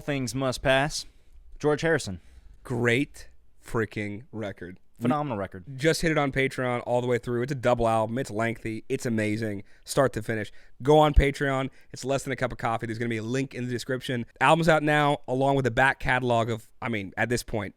All Things Must Pass. George Harrison. Great freaking record. Phenomenal record. Just hit it on Patreon all the way through. It's a double album. It's lengthy. It's amazing. Start to finish. Go on Patreon. It's less than a cup of coffee. There's going to be a link in the description. Album's out now, along with a back catalog of, at this point,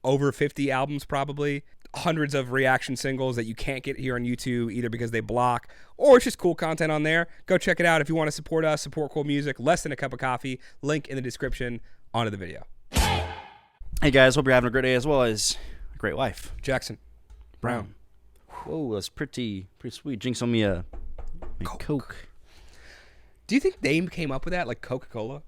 over 50 albums probably. Hundreds of reaction singles that you can't get here on YouTube, either because they block or it's just cool content on there. Go check it out. If you want to support us, support cool music, less than a cup of coffee. Link in the description. Onto the video. Hey guys, hope you're having a great day as well as a great wife. Jackson. Browne. Whoa, that's pretty sweet. Jinx on me a Coke. Do you think they came up with that, like Coca-Cola?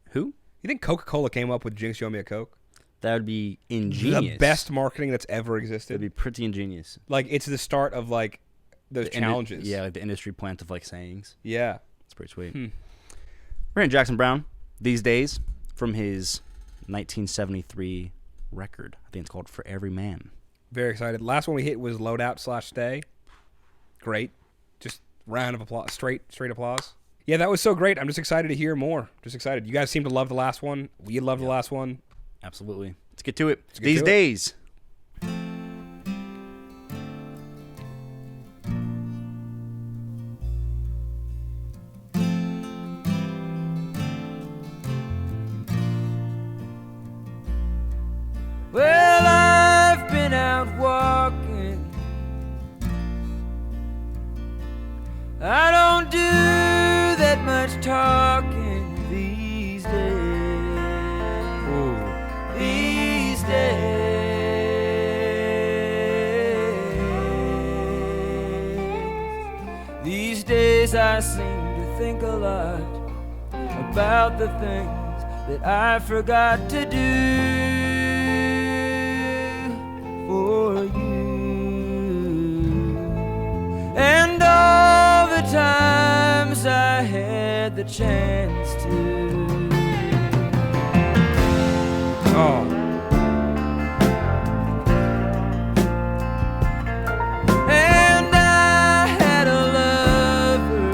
Who? You think Coca-Cola came up with Jinx, Show Me a Coke? That would be ingenious. The best marketing that's ever existed. That'd be pretty ingenious. Like, it's the start of, like, those challenges. Like the industry plant of, like, sayings. Yeah. It's pretty sweet. We're in Jackson Browne these days from his 1973 record. I think it's called For Every Man. Very excited. Last one we hit was Loadout/Stay. Great. Just round of applause. Straight applause. Yeah, that was so great. I'm just excited to hear more. Just excited. You guys seem to love the last one. We love the last one. Absolutely. Let's get to it. These days. Well, I've been out walking. I don't do that much talking these days. These days. These days I seem to think a lot about the things that I forgot to do for you, and all the times I had the chance to. Oh. And I had a lover,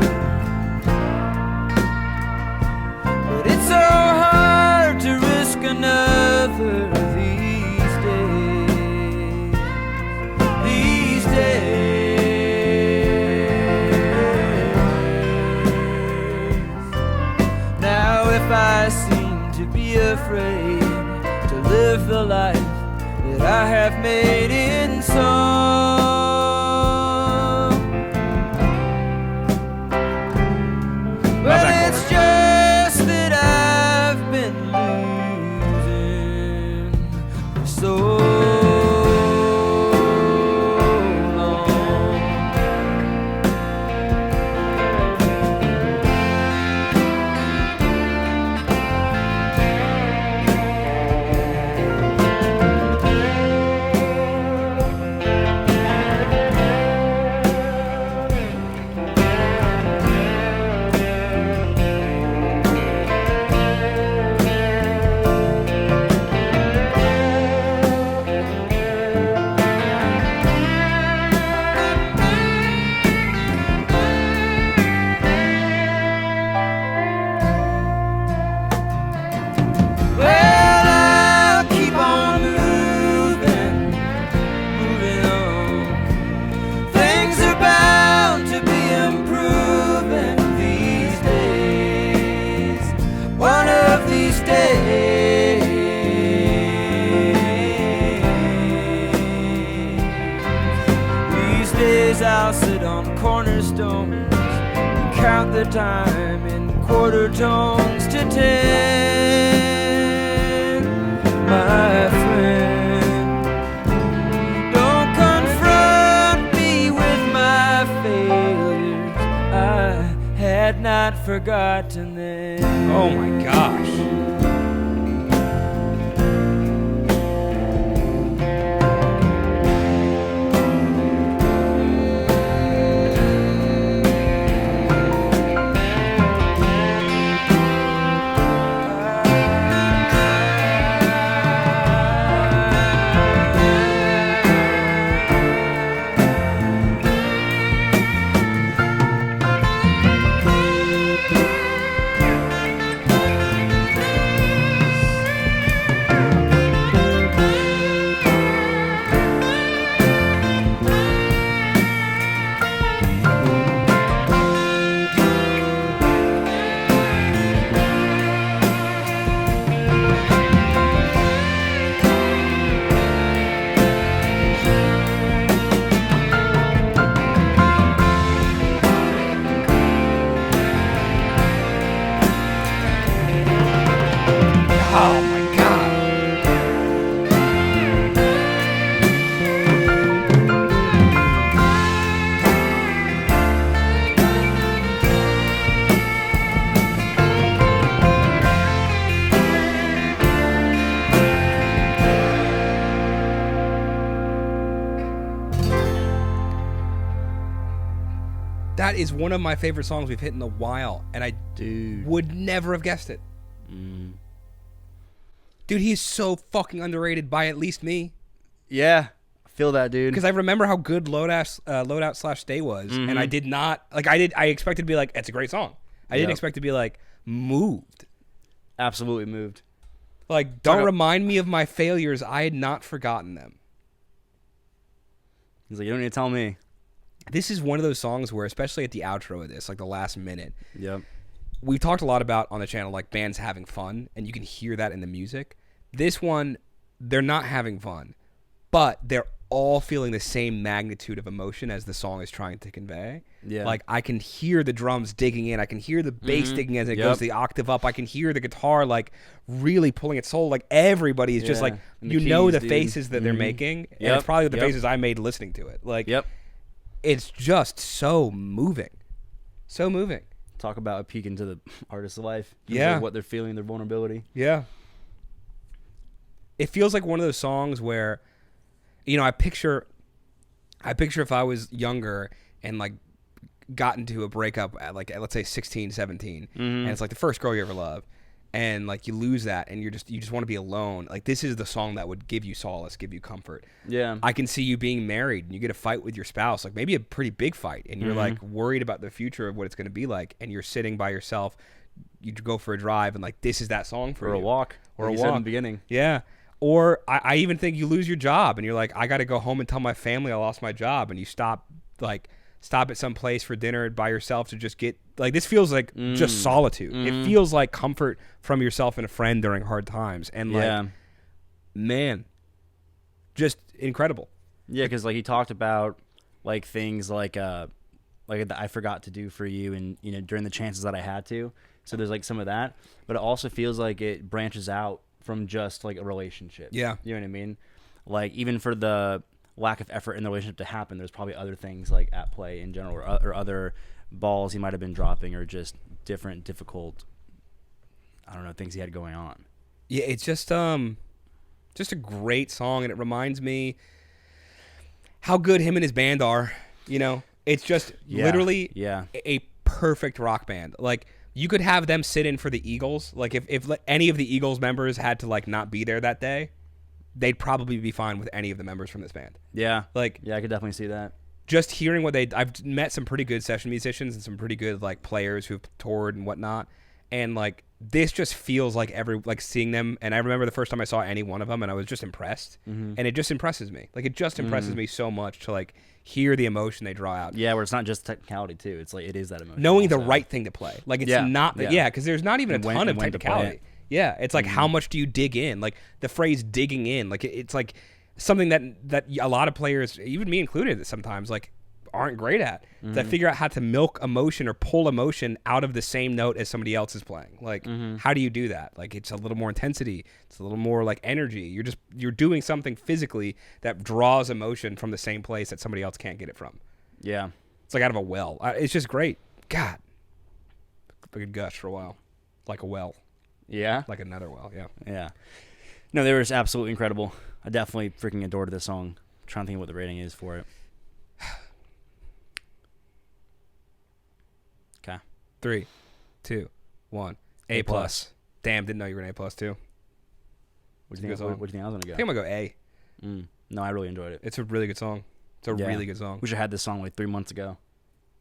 but it's so hard to risk another. I seem to be afraid to live the life that I have made in song. Well, it's just that I've been losing for so I'll sit on cornerstones and count the time in quarter tones to 10. My friend, don't confront me with my failures. I had not forgotten them. Oh my gosh. That is one of my favorite songs we've hit in a while, and I would never have guessed it. Dude, he's so fucking underrated by at least me. Yeah, I feel that, dude. Because I remember how good Loadout/Stay was, and I did not like. I expected to be like, it's a great song. I didn't expect to be like moved. Absolutely moved. Like, don't remind me of my failures. I had not forgotten them. He's like, you don't need to tell me. This is one of those songs where, especially at the outro of this, like the last minute, Yep. we've talked a lot about on the channel, like bands having fun, and you can hear that in the music. This one, they're not having fun, but they're all feeling the same magnitude of emotion as the song is trying to convey. Yeah. Like, I can hear the drums digging in. I can hear the bass digging as it goes the octave up. I can hear the guitar, like, really pulling its soul. Like, everybody is just like, you know the faces that they're making. And it's probably the faces I made listening to it. Like, it's just so moving. So moving. Talk about a peek into the artist's life. Yeah. Like what they're feeling, their vulnerability. Yeah. It feels like one of those songs where, you know, I picture if I was younger and like got into a breakup at like, let's say 16, 17, and it's like the first girl you ever loved, and like you lose that and you just want to be alone. Like, this is the song that would give you solace, give you comfort. Yeah. I can see you being married and you get a fight with your spouse, like maybe a pretty big fight, and you're like worried about the future of what it's going to be like, and you're sitting by yourself, you go for a drive, and like, this is that song for you. Or a walk. Or like a you said walk. in the beginning. Yeah. Or I even think you lose your job and you're like, I got to go home and tell my family I lost my job, and you stop at some place for dinner by yourself to just get, like, this feels like just solitude. It feels like comfort from yourself and a friend during hard times. And like, man, just incredible. Yeah, because like he talked about like things like I forgot to do for you, and you know, during the chances that I had to. So there's like some of that, but it also feels like it branches out from just like a relationship. Yeah. You know what I mean? Like, even for the lack of effort in the relationship to happen, there's probably other things like at play in general, or other balls he might have been dropping, or just different difficult, I don't know, things he had going on. Yeah, it's just a great song, and it reminds me how good him and his band are. You know, it's just literally a perfect rock band. Like, you could have them sit in for the Eagles. Like, if any of the Eagles members had to like not be there that day, they'd probably be fine with any of the members from this band. Yeah. Like, yeah, I could definitely see that. Just hearing what I've met some pretty good session musicians and some pretty good like players who've toured and whatnot, and like, this just feels like seeing them. And I remember the first time I saw any one of them, and I was just impressed. And it just impresses me. Like, it just impresses me so much to like hear the emotion they draw out. Yeah, where it's not just technicality too. It's like, it is that emotion. Knowing the right thing to play. Like, it's not because there's not even a ton of technicality. Yeah, it's like, how much do you dig in? Like, the phrase digging in, like, it's like something that a lot of players, even me included, sometimes like aren't great at. That figure out how to milk emotion or pull emotion out of the same note as somebody else is playing. Like, how do you do that? Like, it's a little more intensity. It's a little more like energy. You're doing something physically that draws emotion from the same place that somebody else can't get it from. Yeah. It's like out of a well. It's just great. God. I could gush for a while. Like a well. Yeah. Like another well, yeah. Yeah. No, they were just absolutely incredible. I definitely freaking adored this song. I'm trying to think of what the rating is for it. Okay. 3, 2, 1. A+. Damn, didn't know you were an A+ too. What do you think I was going to go? I think I'm going to go A. No, I really enjoyed it. It's a really good song. It's a really good song. We should have had this song like 3 months ago.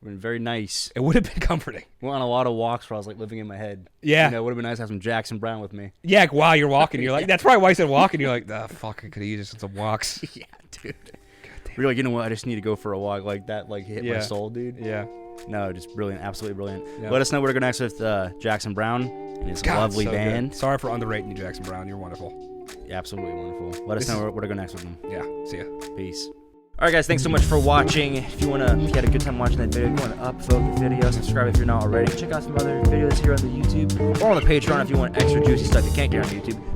It would have been very nice. It would have been comforting. Went on a lot of walks where I was like living in my head. Yeah. You know, it would have been nice to have some Jackson Browne with me. Yeah, while you're walking, you're like, that's probably why I said walking. You're like, fuck, I could have used some walks. Yeah, dude. You're like, you know what? I just need to go for a walk. Like, that like hit my soul, dude. Yeah. No, just brilliant. Absolutely brilliant. Yeah. Let us know where to go next with Jackson Browne and his lovely band. Good. Sorry for underrating you, Jackson Browne. You're wonderful. Yeah, absolutely wonderful. Let us know where to go next with them. Yeah. See ya. Peace. All right, guys, thanks so much for watching. If you had a good time watching that video, go and upvote the video, subscribe if you're not already. Check out some other videos here on the YouTube or on the Patreon if you want extra juicy stuff you can't get on YouTube.